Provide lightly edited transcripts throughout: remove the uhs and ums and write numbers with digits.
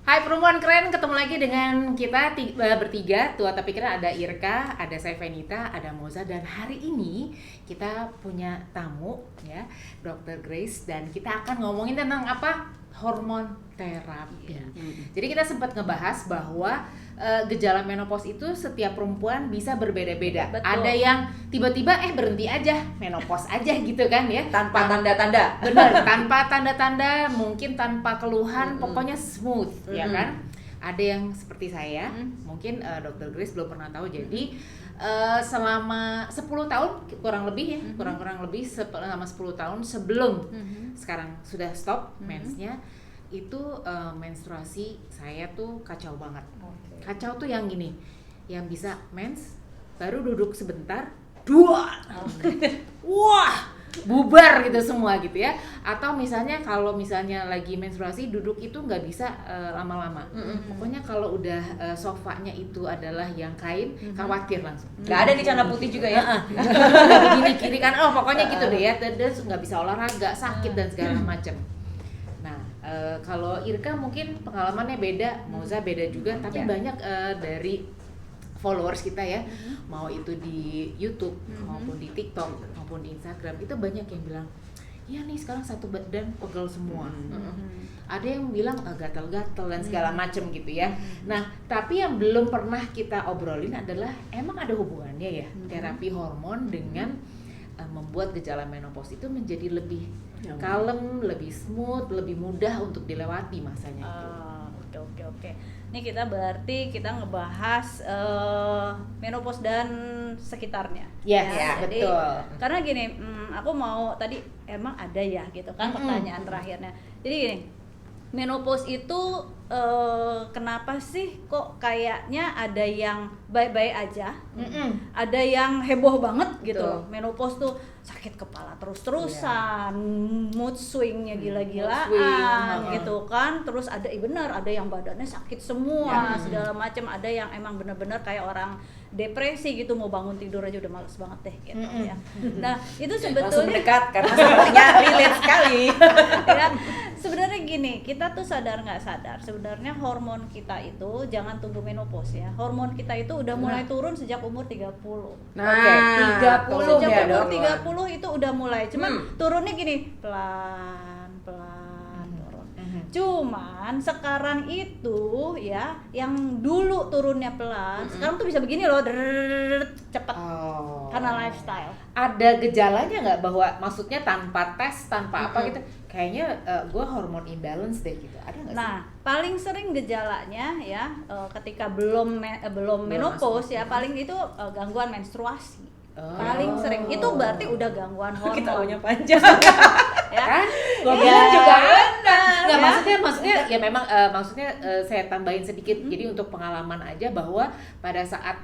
Hai perempuan keren, ketemu lagi dengan kita bertiga. Tua tapi keren, ada Irka, ada saya Venita, ada Moza. Dan hari ini kita punya tamu ya, Dr. Grace. Dan kita akan ngomongin tentang apa? Hormon terapi. Jadi kita sempat ngebahas bahwa gejala menopause itu setiap perempuan bisa berbeda-beda. Betul. Ada yang tiba-tiba berhenti aja, menopause aja gitu kan ya. Tanpa tanda-tanda. Benar, tanpa tanda-tanda, mungkin tanpa keluhan, pokoknya smooth, ya kan? Ada yang seperti saya, mungkin Dr. Grace belum pernah tahu. Jadi selama 10 tahun kurang lebih ya, kurang lebih selama 10 tahun sebelum sekarang sudah stop mensnya, itu menstruasi saya tuh kacau banget. Kacau tuh yang gini, yang bisa mens baru duduk sebentar, wah, bubar gitu semua gitu ya. Atau misalnya kalau misalnya lagi menstruasi duduk itu nggak bisa lama-lama. Pokoknya kalau udah sofanya itu adalah yang kain, khawatir langsung. Nggak ada di celana putih juga ya? Gini kiri kan, pokoknya gitu deh ya. Terus nggak bisa olahraga, sakit dan segala macam. Nah, kalau Irka mungkin pengalamannya beda, Moza beda juga, tapi banyak dari followers kita ya, mau itu di YouTube maupun di TikTok maupun di Instagram, itu banyak yang bilang, iya nih sekarang satu badan pegel semua. Ada yang bilang gatal-gatal dan segala macem gitu ya. Nah, tapi yang belum pernah kita obrolin adalah emang ada hubungannya ya terapi hormon dengan membuat gejala menopause itu menjadi lebih kalem, lebih smooth, lebih mudah untuk dilewati masanya. Oke. Ini kita berarti kita ngebahas menopause dan sekitarnya. Yes, Jadi, betul. karena gini, aku mau tadi emang ada ya gitu kan pertanyaan terakhirnya. Jadi gini, menopause itu kenapa sih kok kayaknya ada yang baik-baik aja, ada yang heboh banget gitu. Menopause tuh sakit kepala terus-terusan, mood swingnya gila-gilaan gitu kan. Terus ada benar ada yang badannya sakit semua, segala macam. Ada yang emang benar-benar kayak orang depresi gitu, mau bangun tidur aja udah males banget deh gitu ya. Nah itu sebetulnya langsung mendekat karena sepertinya relate sekali. Ya, sebenarnya gini, kita tuh sadar nggak sadar sebenarnya hormon kita itu jangan tunggu menopause ya. Hormon kita itu udah mulai turun sejak umur 30. Nah, 30 Sejak ya, umur Dok. 30 itu udah mulai, cuman turunnya gini, pelan-pelan turun. Cuman sekarang itu ya, yang dulu turunnya pelan, sekarang tuh bisa begini loh, cepet. Karena lifestyle. Ada gejalanya nggak bahwa maksudnya tanpa tes, tanpa apa gitu, kayaknya gue hormon imbalance deh gitu, ada nggak sih? Nah, paling sering gejalanya ya ketika belum menopause ya, paling itu gangguan menstruasi. Paling sering itu berarti udah gangguan hormon. Kita taunya panjang. Ya Kan? Gua Iya. bilang juga benar. Nggak, maksudnya ya memang maksudnya saya tambahin sedikit. Jadi untuk pengalaman aja bahwa pada saat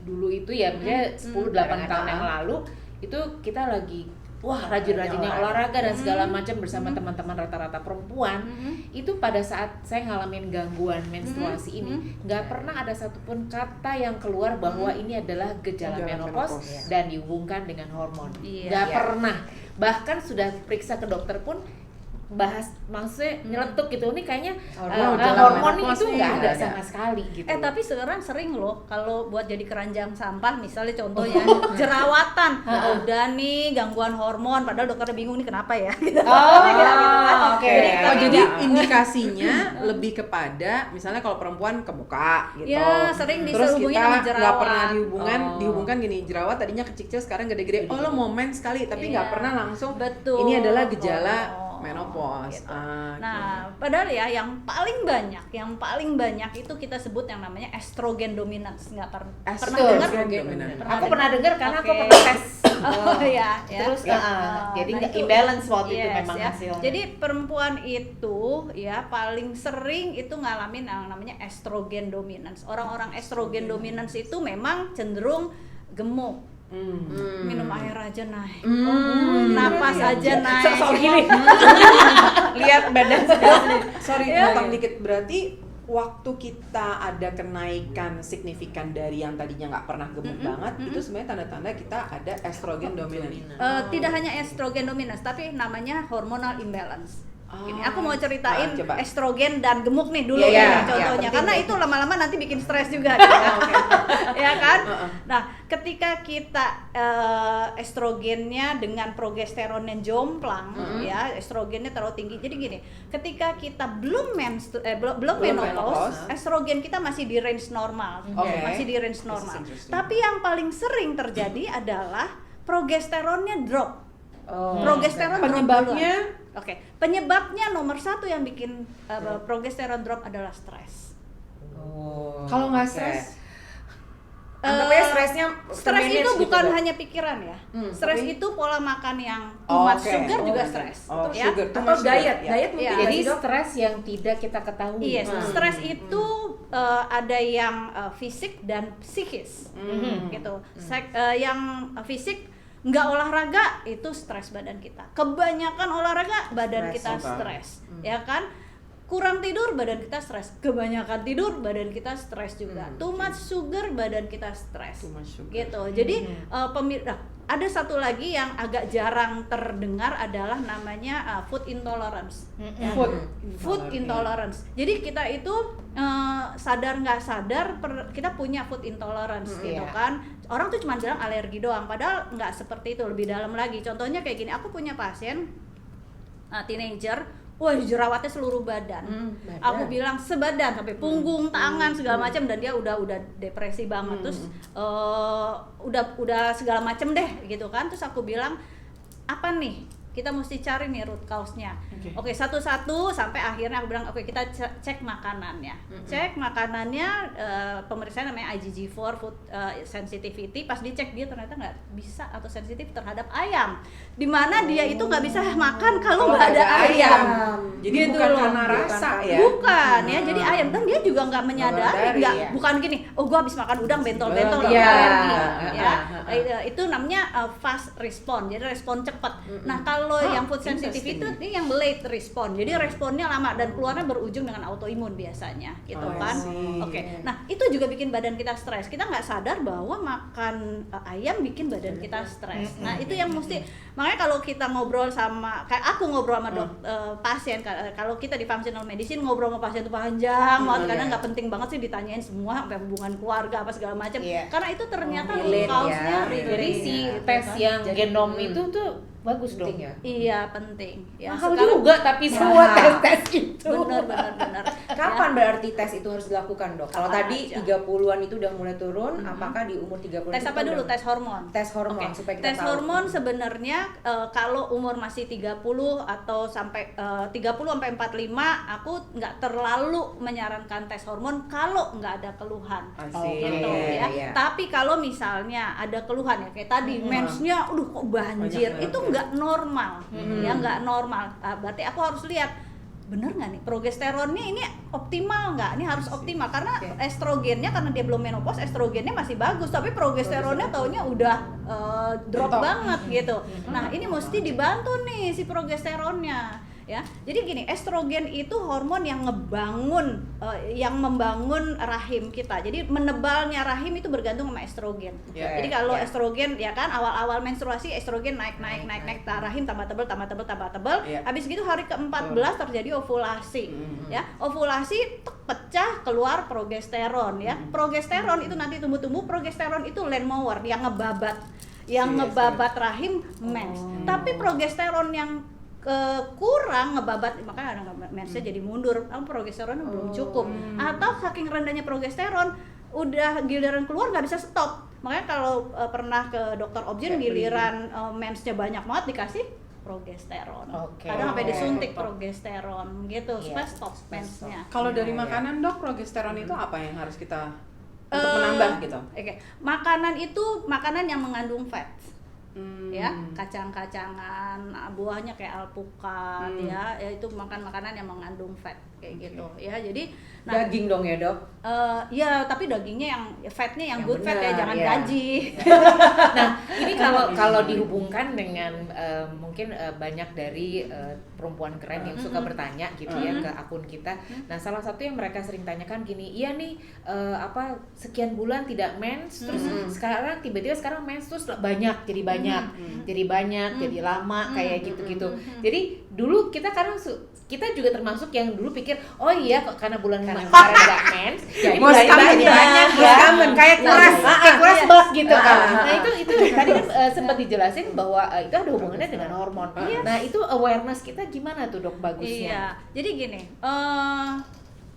dulu itu ya misalnya 10-8 tahun yang lalu itu kita lagi rajin-rajinnya olahraga dan segala macam bersama teman-teman rata-rata perempuan. Itu pada saat saya ngalamin gangguan menstruasi ini nggak pernah ada satupun kata yang keluar bahwa ini adalah gejala menopause dan dihubungkan dengan hormon. Nggak pernah. Bahkan sudah periksa ke dokter pun bahas, maksudnya nyeletuk gitu, ini kayaknya hormon itu nggak ada sama sekali gitu. tapi sekarang sering loh kalau buat jadi keranjang sampah misalnya contohnya jerawatan, udah nih gangguan hormon, padahal dokternya bingung nih kenapa ya gitu. Oke. Jadi indikasinya lebih kepada misalnya kalau perempuan ke muka gitu. Ya, sering Terus dihubungin kita sama jerawat. nggak pernah dihubungkan gini, jerawat tadinya kecil-kecil sekarang gede-gede. Oh lo mau mens sekali, tapi nggak pernah langsung. Betul. Ini adalah gejala menopause. Gitu. Nah, padahal ya yang paling banyak itu kita sebut yang namanya estrogen dominance. Nggak pernah dengar? Aku pernah dengar karena aku pernah tes. Ya. Terus jadi nggak itu imbalance waktu itu memang ya. hasilnya. Jadi perempuan itu ya paling sering itu ngalamin yang namanya estrogen dominance. Orang-orang estrogen dominance itu memang cenderung gemuk. Minum air aja naik, napas aja naik. Gini. Lihat badan Sorry, potong dikit. Berarti waktu kita ada kenaikan signifikan dari yang tadinya nggak pernah gemuk banget, itu sebenarnya tanda-tanda kita ada estrogen dominan. Tidak hanya estrogen dominance, tapi namanya hormonal imbalance. Gini, aku mau ceritain coba. estrogen dan gemuk nih dulu Iya, ya, iya, contohnya, penting karena nih. itu lama-lama nanti bikin stres juga, ya kan? Nah, ketika kita estrogennya dengan progesteronnya jomplang, ya, estrogennya terlalu tinggi. Jadi gini, ketika kita belum menopause, estrogen kita masih di range normal, Oke. masih di range normal. interesting. Tapi yang paling sering terjadi adalah progesteronnya drop. Progesteron drop Penyebabnya? duluan. Oke, penyebabnya nomor satu yang bikin progesteron drop adalah stres. Kalau nggak Oke. stres? Anggapnya stresnya Stres termanage itu gitu, bukan Dok. hanya pikiran ya. Stres tapi- itu pola makan yang too much Oke. sugar juga Oh, stres. oh, ya. sugar. Too Atau much sugar, diet, ya. diet mungkin Iya. nggak Jadi sih, Dok? stres yang tidak kita ketahui. Yes, stres itu ada yang fisik dan psikis, gitu. Yang fisik nggak olahraga itu stres badan kita. Kebanyakan olahraga badan Stres, kita oke. stres, ya kan? Kurang tidur badan kita stres. Kebanyakan tidur badan kita stres juga. Too much sugar badan kita stres. Too much sugar. Gitu. Jadi ada satu lagi yang agak jarang terdengar adalah namanya food intolerance. Ya. Food intolerance. Jadi kita itu sadar nggak sadar kita punya food intolerance gitu Iya. kan. Orang tuh cuma bilang alergi doang, padahal nggak seperti itu, lebih dalam lagi. Contohnya kayak gini, aku punya pasien teenager, wah jerawatnya seluruh badan. Badan. Aku bilang sebadan sampai punggung, tangan segala macam, dan dia udah depresi banget. Terus udah segala macam deh gitu kan. Terus aku bilang, apa nih? Kita mesti cari nih root cause-nya. Oke, satu-satu sampai akhirnya aku bilang, oke, kita cek makanannya. Cek makanannya, pemeriksaan namanya IgG4 food sensitivity. Pas dicek dia ternyata nggak bisa atau sensitif terhadap ayam. Dimana dia itu nggak bisa makan kalau nggak ada ayam. Jadi Gitu bukan loh. karena rasa ya? Bukan ya, jadi ayam dan dia juga nggak menyadari, menyadari, nggak ya. bukan gini, oh gua habis makan udang bentol-bentol Iya. nggak alergi, Iya. ya. Itu namanya fast respon, jadi respon cepat. Nah kalau yang food sensitive itu ini yang late respon, jadi responnya lama dan keluarnya berujung dengan autoimun biasanya, gitu Oh, I kan? see. Oke, nah itu juga bikin badan kita stres. Kita nggak sadar bahwa makan ayam bikin badan kita stres. Nah itu yang mesti, makanya kalau kita ngobrol sama, kayak aku ngobrol sama pasien, kalau kita di functional medicine ngobrol sama pasien itu panjang banget, karena nggak penting banget sih ditanyain semua sampai hubungan keluarga apa segala macam, Iya. karena itu ternyata Relate cause-nya ya. relate, Jadi si gitu tes kan. yang Jadi, genom itu tuh bagus dong. penting ya. Iya penting ya. Mahal Sekarang juga tapi semua Mahal. tes itu. benar. Kapan berarti tes itu harus dilakukan, Dok? Kalau Kapan tadi aja. 30-an itu udah mulai turun, apakah di umur 30-an Tes itu apa kita dulu? udah- Tes hormon. Tes hormon Oke. supaya kita Tes tahu. hormon sebenarnya kalau umur masih 30 atau sampai 30 sampai 45, aku nggak terlalu menyarankan tes hormon kalau nggak ada keluhan. Asik. Gitu ya. iya. Tapi kalau misalnya ada keluhan ya kayak tadi mensnya kok banjir, Banyak itu banget. nggak normal. Ya nggak normal. Berarti aku harus lihat bener nggak nih progesteronnya ini optimal nggak? Ini harus optimal karena estrogennya, karena dia belum menopause, estrogennya masih bagus, tapi progesteronnya taunya udah drop Top. banget gitu. Nah ini mesti dibantu nih si progesteronnya. Ya, jadi gini, estrogen itu hormon yang yang membangun rahim kita. Jadi menebalnya rahim itu bergantung sama estrogen. Ya. Jadi kalau Ya. estrogen ya kan awal-awal menstruasi estrogen naik, rahim tambah tebal. Ya. Habis gitu hari ke-14 terjadi ovulasi. Ya, ovulasi pecah keluar progesteron ya. Progesteron itu nanti tumbuh-tumbuh, progesteron itu land mower yang ngebabat ngebabat rahim mens. Tapi progesteron yang kurang ngebabat, makanya ada mensnya jadi mundur, progesteronnya belum cukup, atau saking rendahnya progesteron udah giliran keluar nggak bisa stop. Makanya kalau pernah ke dokter obgyn giliran mensnya banyak banget dikasih progesteron, Oke. kadang sampai disuntik Top. progesteron gitu Iya. supaya stop mensnya. Kalau dari Iya, iya. makanan, Dok, progesteron itu apa yang harus kita untuk menambah gitu? Oke, makanan itu makanan yang mengandung fat. Hmm. Ya, kacang-kacangan, buahnya kayak alpukat ya itu makan makanan yang mengandung fat kayak gitu ya. Jadi Daging dong ya, Dok? ya tapi dagingnya yang fatnya yang Yang good fat ya, benar, jangan ya. gaji. Nah, ini kalau dihubungkan dengan mungkin banyak dari perempuan keren yang suka bertanya gitu ya ke akun kita. Nah, salah satu yang mereka sering tanyakan gini, iya nih sekian bulan tidak mens, terus sekarang tiba-tiba sekarang mens terus jadi banyak, jadi lama kayak gitu-gitu. Jadi dulu kita kadang kita juga termasuk yang dulu pikir, oh iya kok karena bulan kemarin Karena- nggak mens, jadi Most bulan common ini ya. banyak Most ya. common. Kayak keras, kayak keras bak gitu kan. Ah. Nah itu tadi kan sempat dijelasin bahwa itu ada hubungannya dengan hormon. Nah itu awareness kita gimana tuh dok bagusnya? Iya, jadi gini,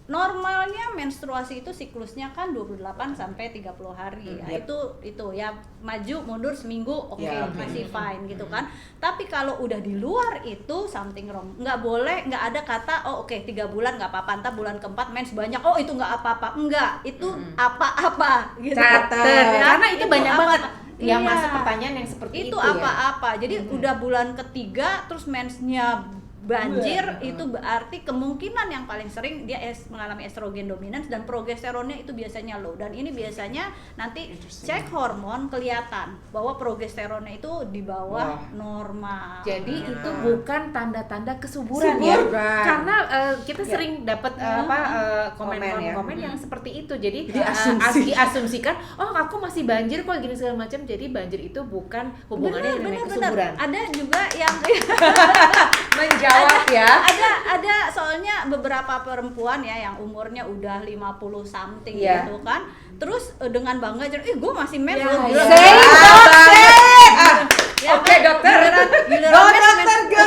normalnya menstruasi itu siklusnya kan 28 sampai 30 hari. Ya, itu ya maju mundur seminggu oke, Ya, masih fine gitu kan. Tapi kalau udah di luar itu something wrong. Nggak boleh, nggak ada kata oh oke 3 bulan nggak apa-apa, entar bulan keempat mens banyak. Oh itu nggak apa-apa. Enggak, itu apa-apa gitu. Catet. Ya, Karena itu banyak banget yang Iya. masuk pertanyaan yang seperti itu itu apa-apa. Jadi udah bulan ketiga terus mensnya banjir, itu berarti kemungkinan yang paling sering dia mengalami estrogen dominans dan progesteronnya itu biasanya low, dan ini biasanya nanti cek hormon kelihatan bahwa progesteronnya itu di bawah normal. Jadi itu bukan tanda-tanda kesuburan Subur, ya, right. karena kita sering dapat Komen ya. komen yang seperti itu. Jadi Diasumsi. diasumsikan, oh aku masih banjir kok gini segala macam. Jadi banjir itu bukan hubungannya dengan kesuburan. Ada juga yang Menjawab ya. ada soalnya beberapa perempuan ya yang umurnya udah 50 something Iya. gitu kan. Terus dengan bangga gue masih mens Ya, loh, ya. gila. Say, Ya Oke, kan? dokter. Giliran Go, mens, dokter, mens. go.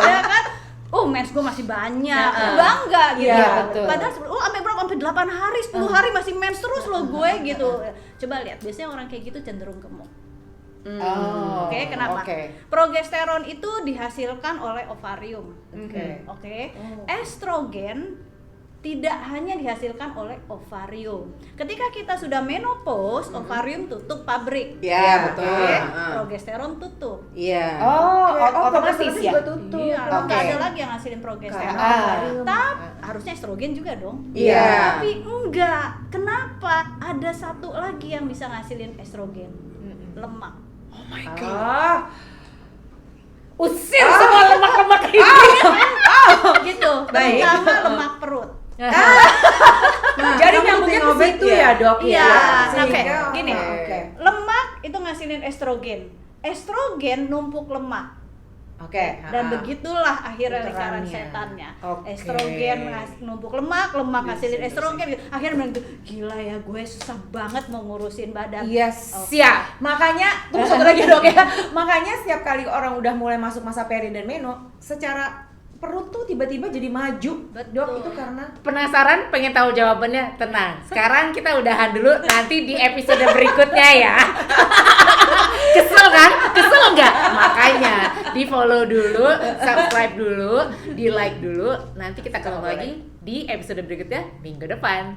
Ya kan? Oh, mens gue masih banyak. Bangga gitu. Iya, betul. Padahal sampai berapa? Sampai 8 hari, 10 hari masih mens terus loh gue gitu. Coba lihat, biasanya orang kayak gitu cenderung gemuk. Oh, Oke, kenapa? oke. Progesteron itu dihasilkan oleh ovarium. Oke. Oke. Estrogen tidak hanya dihasilkan oleh ovarium. Ketika kita sudah menopause, ovarium tutup pabrik. Iya, betul. Oke. Heeh. Progesteron tutup. Iya. Oh, otomatis progesteron ya? juga tutup. Iya, Oke. nggak ada lagi yang ngasilin progesteron. Ah. Tapi harusnya estrogen juga dong. Iya. Tapi enggak. Kenapa? Ada satu lagi yang bisa ngasilin estrogen. Lemak. Ah. Usir semua lemak-lemak ini. Gitu. Baik. Terutama lemak perut. Nah, Jadi kamu nyambungnya rutin ke obat situ ya? ya, Dok? Iya, Ya. nah Sehingga, kayak gini. oke. Lemak itu ngasilin estrogen. Estrogen numpuk lemak. Oke. Dan begitulah akhirnya lingkaran Puterannya. setannya. Oke. Estrogen numpuk lemak, lemak ngasilin estrogen. Akhirnya bilang gitu, gila ya gue susah banget mau ngurusin badan. Iya, Oke. siap. Makanya, tunggu satu lagi dok ya. Makanya setiap kali orang udah mulai masuk masa peri dan meno, secara perut tuh tiba-tiba jadi maju. Betul. Dok, itu karena Penasaran pengen tahu jawabannya? Tenang. Sekarang kita udahan dulu, nanti di episode berikutnya ya. Kesel kan? Kesel nggak? Makanya di follow dulu, subscribe dulu, di like dulu. Nanti kita ketemu lagi di episode berikutnya minggu depan.